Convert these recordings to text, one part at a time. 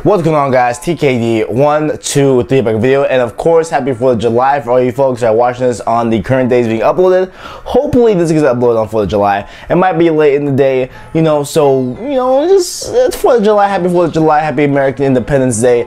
What's going on, guys? TKD 1, 2, 3 back video, and of course happy 4th of July for all you folks that are watching this on the current days being uploaded. Hopefully this gets uploaded on 4th of July. It might be late in the day, just it's 4th of July. Happy 4th of July, happy American Independence Day.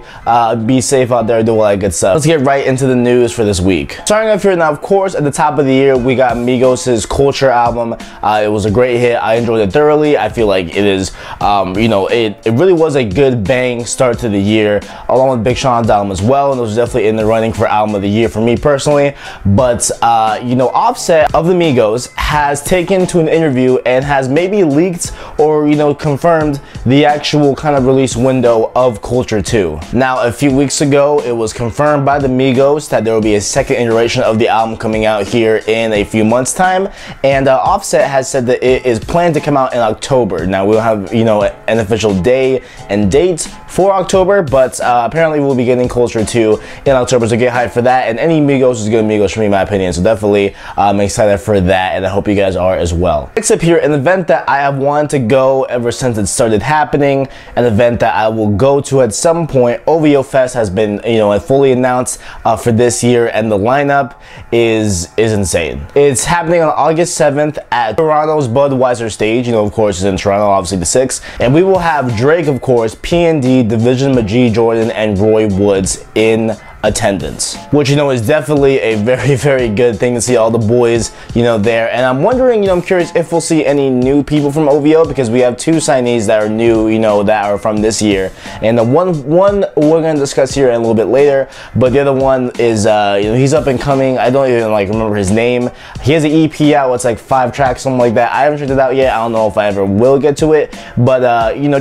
Be safe out there, do all that good stuff. Let's get right into the news for this week. Starting off here now, of course, at the top of the year we got Migos' Culture album. It was a great hit. I enjoyed it thoroughly. I feel like it is it really was a good bang start to the year, along with Big Sean's album as well, and it was definitely in the running for album of the year for me personally. But Offset of the Migos has taken to an interview and has maybe leaked or confirmed the actual kind of release window of Culture 2. Now, a few weeks ago it was confirmed by the Migos that there will be a second iteration of the album coming out here in a few months time, and Offset has said that it is planned to come out in October. Now we'll have an official day and date for October, but apparently we'll be getting Culture 2 in October, so get hyped for that. And any Migos is good Migos for me, in my opinion, so definitely I'm excited for that, and I hope you guys are as well. Next up here, an event that I have wanted to go ever since it started happening, an event that I will go to at some point. OVo Fest has been fully announced for this year, and the lineup is insane. It's happening on August 7th at Toronto's Budweiser stage. Of course it's in Toronto, obviously the 6th, and we will have Drake, of course, P&D, Division, Majid Jordan, and Roy Woods in attendance, which is definitely a very, very good thing to see all the boys there. And I'm wondering, I'm curious if we'll see any new people from OVO, because we have 2 signees that are new, that are from this year, and the one we're going to discuss here a little bit later, but the other one is he's up and coming. I don't even remember his name. He has an EP out. It's like 5 tracks, something like that. I haven't checked it out yet. I don't know if I ever will get to it, but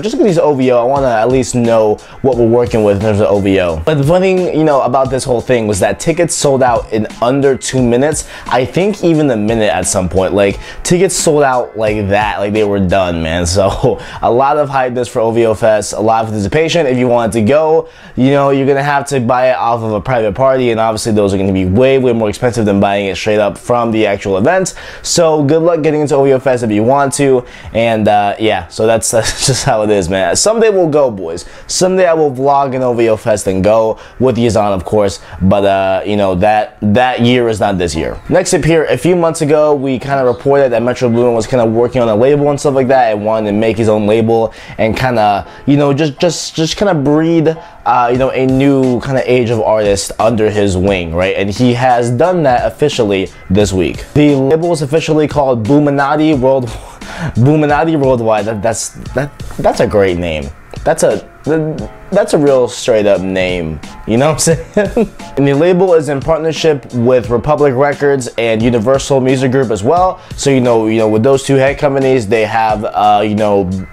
just because he's OVO, I want to at least know what we're working with in terms of OVO. But the funny thing about this whole thing was that tickets sold out in under 2 minutes. I think even a minute at some point. Tickets sold out like that, like they were done, man. So a lot of hypeness for OVO Fest, a lot of anticipation. If you wanted to go, you're gonna have to buy it off of a private party, and obviously those are gonna be way more expensive than buying it straight up from the actual event. So good luck getting into OVO Fest if you want to, and yeah, so that's just how it is, man. Someday we'll go, boys. Someday I will vlog in OVO Fest and go with you on, of course, but that year is not this year. Next up here, a few months ago we kind of reported that Metro Boomin was kind of working on a label and stuff like that, and wanted to make his own label and kind of just kind of breed a new kind of age of artist under his wing, right? And he has done that officially this week. The label is officially called Boominati Worldwide. That's a great name. That's a real straight up name, you know what I'm saying? And the label is in partnership with Republic Records and Universal Music Group as well. So with those 2 head companies, they have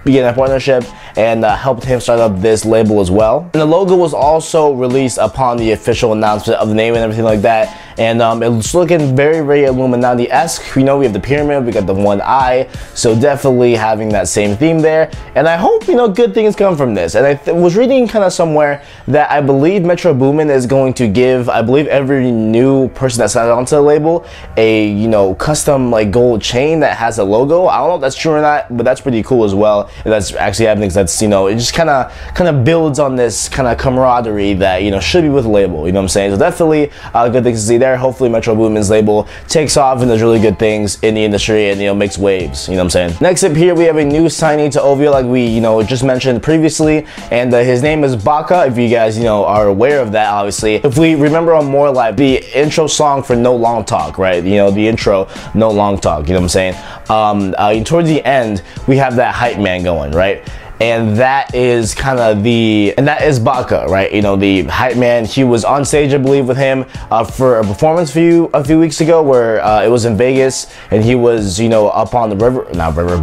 began a partnership and helped him start up this label as well. And the logo was also released upon the official announcement of the name and everything like that. And it's looking very, very Illuminati-esque. We have the pyramid, we got the 1 eye, so definitely having that same theme there. And I hope good things come from this. And I was reading kind of somewhere that I believe Metro Boomin is going to give, I believe, every new person that signs onto the label a custom gold chain that has a logo. I don't know if that's true or not, but that's pretty cool as well. If that's actually happening, because that's it just kind of builds on this kind of camaraderie that should be with the label. You know what I'm saying? So definitely good things to see there. Hopefully Metro Boomin's label takes off and does really good things in the industry and makes waves. You know what I'm saying? Next up here we have a new signee to OVO, like we just mentioned previously, and his name is Baka. If you guys are aware of that, obviously. If we remember on More Live, the intro song for No Long Talk, right? The intro No Long Talk. You know what I'm saying? Towards the end we have that hype man going, right? And that is that is Baka, right? The hype man. He was on stage, I believe, with him for a performance a few weeks ago, where it was in Vegas, and he was up on the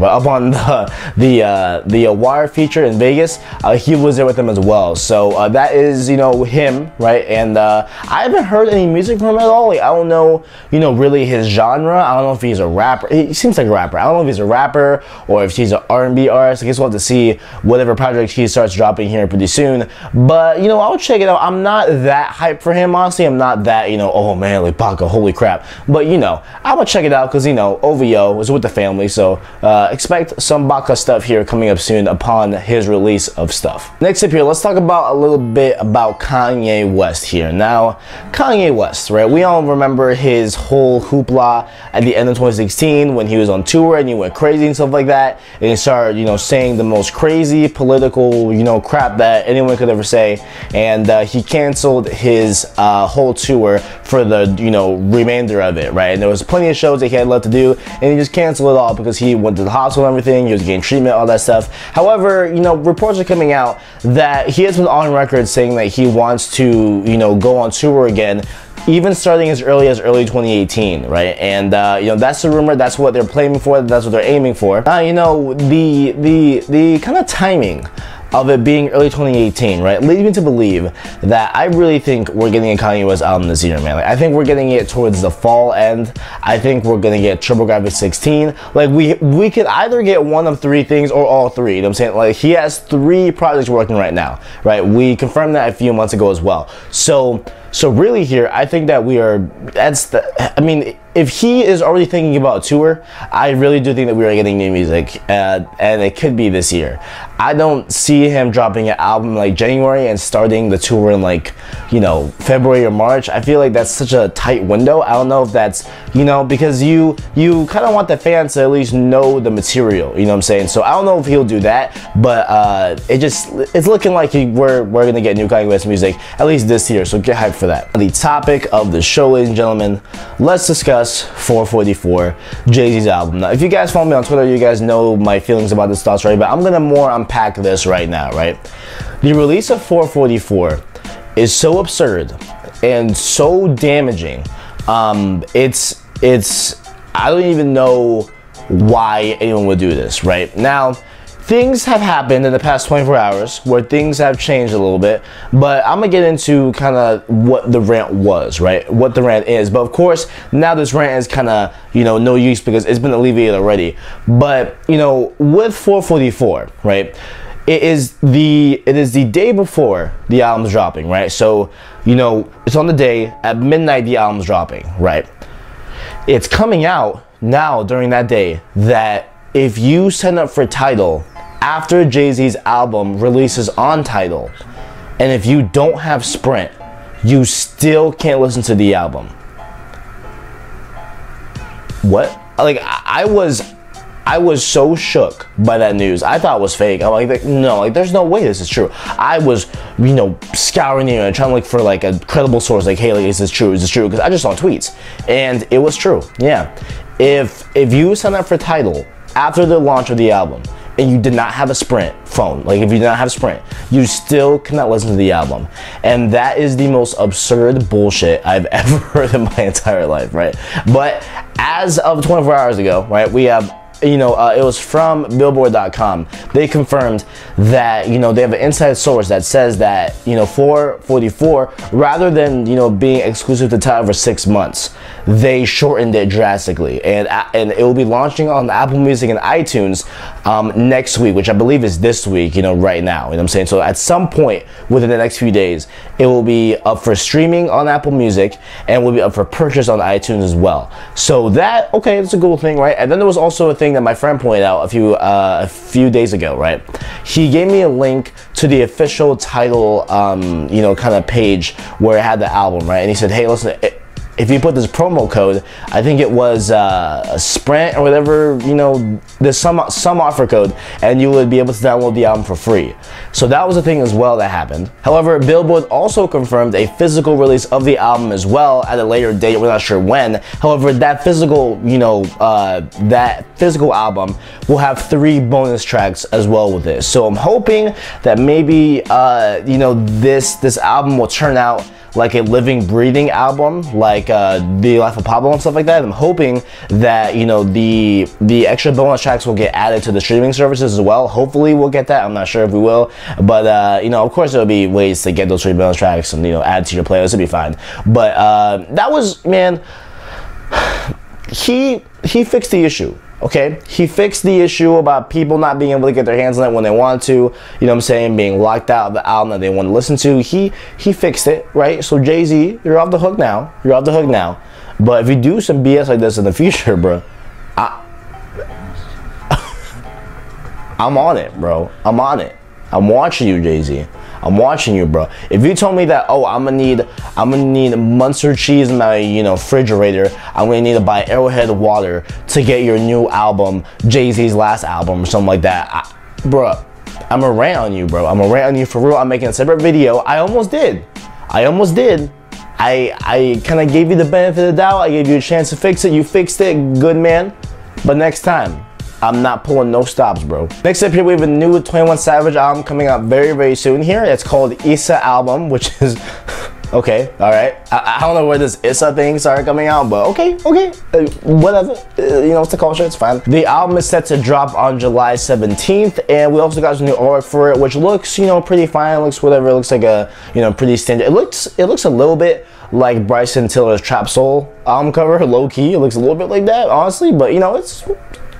up on the Wire feature in Vegas. He was there with them as well. So that is him, right? And I haven't heard any music from him at all. I don't know really his genre. I don't know if he's a rapper. He seems like a rapper. I don't know if he's a rapper or if he's an R&B artist. I guess we'll have to see whatever project he starts dropping here pretty soon. But, you know, I'll check it out. I'm not that hyped for him, honestly. I'm not that, you know, oh man, like Baka, holy crap. But, you know, I'm gonna check it out because, you know, OVo is with the family. So expect some Baka stuff here coming up soon upon his release of stuff. Next up here, let's talk about a little bit about Kanye West here. Now, Kanye West, right? We all remember his whole hoopla at the end of 2016 when he was on tour and he went crazy and stuff like that. And he started, you know, saying the most crazy political, you know, crap that anyone could ever say. And he canceled his whole tour for the, you know, remainder of it, right? And there was plenty of shows that he had left to do, and he just canceled it all because he went to the hospital and everything. He was getting treatment, all that stuff. However, you know, reports are coming out that he has been on record saying that he wants to, you know, go on tour again, even starting as early 2018, right? And you know, that's the rumor, that's what they're planning for, that's what they're aiming for. You know, the kind of timing of it being early 2018, right, leads me to believe that I really think we're getting a Kanye West album this year, man. Like, I think we're getting it towards the fall end. I think we're gonna get TurboGrafx-16. Like, we could either get one of three things or all three, you know what I'm saying? Like, he has 3 projects working right now, right? We confirmed that a few months ago as well. So really here, I think that we are, I mean, if he is already thinking about a tour, I really do think that we are getting new music, and it could be this year. I don't see him dropping an album like January and starting the tour in, like, you know, February or March. I feel like that's such a tight window. I don't know if that's, you know, because you kind of want the fans to at least know the material, you know what I'm saying? So I don't know if he'll do that, but it's looking like we're gonna get new Kanye West music at least this year, so get hyped for that. The topic of the show, ladies and gentlemen, let's discuss 444, Jay-Z's album. Now, if you guys follow me on Twitter, you guys know my feelings about this thoughts, right? But I'm gonna more unpack this right now, right? The release of 444 is so absurd and so damaging. It's I don't even know why anyone would do this, right? Now, things have happened in the past 24 hours where things have changed a little bit, but I'm gonna get into kind of what the rant was, right? What the rant is. But of course, now this rant is kind of, you know, no use because it's been alleviated already. But, you know, with 444, right? It is the day before the album's dropping, right? So, you know, it's on the day at midnight the album's dropping, right? It's coming out now during that day that if you sign up for Tidal after Jay-Z's album releases on Tidal, and if you don't have Sprint, you still can't listen to the album. What? Like, I was so shook by that news. I thought it was fake. I'm like, no, like, there's no way this is true. I was, you know, scouring the internet, trying to look for like a credible source, like, hey, like, is this true? Is this true? Because I just saw tweets, and it was true. Yeah, if you sign up for Tidal after the launch of the album, and you did not have a Sprint phone, like if you did not have Sprint, you still cannot listen to the album. And that is the most absurd bullshit I've ever heard in my entire life, right? But as of 24 hours ago, right, we have, you know, it was from Billboard.com. They confirmed that, you know, they have an inside source that says that, you know, 444, rather than, you know, being exclusive to Tidal for 6 months, they shortened it drastically, and it will be launching on Apple Music and iTunes next week, which I believe is this week, you know, right now, you know what I'm saying? So at some point within the next few days, it will be up for streaming on Apple Music and will be up for purchase on iTunes as well. So that, okay, it's a cool thing, right? And then there was also a thing that my friend pointed out a few days ago, right? He gave me a link to the official Tidal, you know, kind of page where it had the album, right? And he said, hey, listen, if you put this promo code, I think it was a Sprint or whatever, you know, there's some offer code, and you would be able to download the album for free. So that was a thing as well that happened. However, Billboard also confirmed a physical release of the album as well at a later date. We're not sure when. However, that physical, you know, that physical album will have 3 bonus tracks as well with this. So I'm hoping that maybe, you know, this album will turn out like a living, breathing album, like The Life of Pablo and stuff like that. I'm hoping that, you know, the extra bonus tracks will get added to the streaming services as well. Hopefully we'll get that. I'm not sure if we will, but you know, of course there'll be ways to get those 3 bonus tracks and, you know, add to your playlist. It'll be fine. But that was, man, he fixed the issue. Okay, he fixed the issue about people not being able to get their hands on it when they want to, you know what I'm saying, being locked out of the album that they want to listen to. He fixed it, right? So Jay-Z, you're off the hook now. You're off the hook now. But if you do some BS like this in the future, bro, I'm on it, bro. I'm on it. I'm watching you, Jay-Z. I'm watching you, bro. If you told me that, oh, I'm gonna need Munster cheese in my, you know, refrigerator, I'm gonna need to buy Arrowhead water to get your new album, Jay-Z's last album, or something like that, bro, I'm gonna rant on you, bro. I'm gonna rant on you for real. I'm making a separate video. I almost did. I kind of gave you the benefit of the doubt. I gave you a chance to fix it. You fixed it, good man. But next time, I'm not pulling no stops, bro. Next up here, we have a new 21 Savage album coming out very, very soon here. It's called Issa Album, which is, okay, all right. I don't know where this Issa thing started coming out, but okay, whatever. You know, it's the culture, it's fine. The album is set to drop on July 17th, and we also got some new artwork for it, which looks, you know, pretty fine. It looks whatever. It looks like a, you know, pretty standard. It looks a little bit like Bryson Tiller's Trap Soul album cover, low key. It looks a little bit like that, honestly, but you know, it's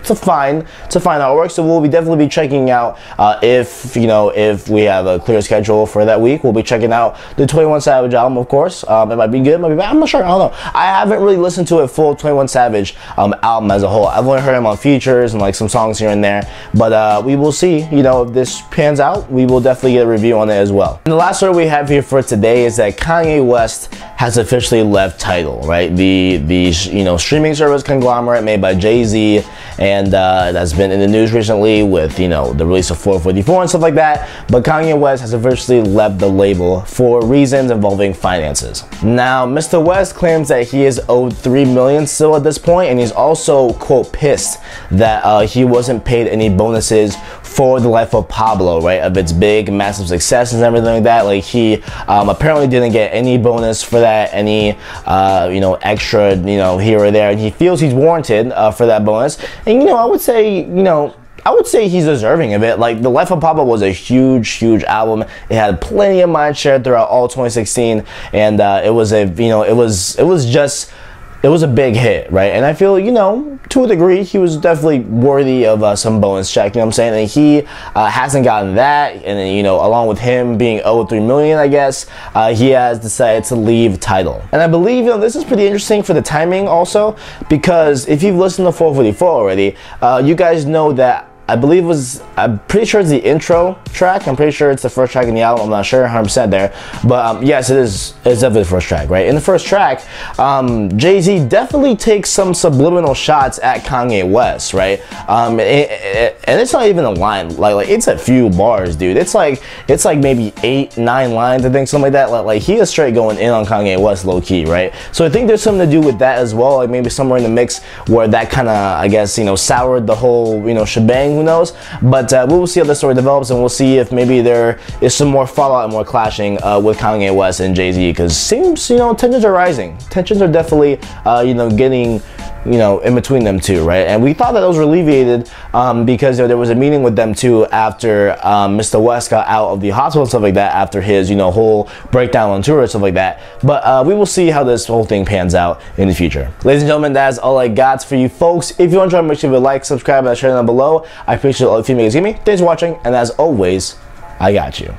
a fine artwork. So we'll definitely be checking out if we have a clear schedule for that week. We'll be checking out the 21 Savage album, of course. It might be good, it might be bad. I'm not sure. I don't know. I haven't really listened to a full 21 Savage album as a whole. I've only heard him on features and like some songs here and there. But we will see. You know, if this pans out, we will definitely get a review on it as well. And the last story we have here for today is that Kanye West has officially left Tidal, right? The you know, streaming service conglomerate made by Jay-Z, and that's been in the news recently with, you know, the release of 444 and stuff like that. But Kanye West has officially left the label for reasons involving finances. Now, Mr. West claims that he is owed $3 million still at this point, and he's also, quote, pissed that he wasn't paid any bonuses for The Life of Pablo, right? Of its big, massive success and everything like that. Like, he apparently didn't get any bonus for that, any, you know, extra, you know, here or there. And he feels he's warranted for that bonus. And, you know, I would say he's deserving of it. Like, The Life of Pablo was a huge album. It had plenty of mind share throughout all 2016, and it was a, you know, it was a big hit, right? And I feel, you know, to a degree, he was definitely worthy of some bonus check, you know what I'm saying? And he hasn't gotten that, and then, you know, along with him being owed $3 million, I guess, he has decided to leave Tidal. And I believe, you know, this is pretty interesting for the timing also, because if you've listened to 444 already, you guys know that I'm pretty sure it's the intro track. I'm pretty sure it's the first track in the album. I'm not sure 100% there. But yes, it is. It's definitely the first track, right? In the first track, Jay-Z definitely takes some subliminal shots at Kanye West, right? And it's not even a line. Like it's a few bars, dude. It's like maybe 8, 9 lines, I think, something like that. Like he is straight going in on Kanye West low key, right? So I think there's something to do with that as well. Like maybe somewhere in the mix where that kind of, I guess, you know, soured the whole, you know, shebang. Who knows? But we will see how the story develops, and we'll see if maybe there is some more fallout and more clashing with Kanye West and Jay-Z, because seems, you know, tensions are rising. Tensions are definitely, you know, getting, you know, in between them two, right? And we thought that those were alleviated because, you know, there was a meeting with them too after Mr. West got out of the hospital and stuff like that, after his, you know, whole breakdown on tour and stuff like that. But we will see how this whole thing pans out in the future. Ladies and gentlemen, that's all I got for you folks. If you enjoyed, make sure you like, subscribe, and share down below. I appreciate all the feedback you give me. Thanks for watching, and as always, I got you.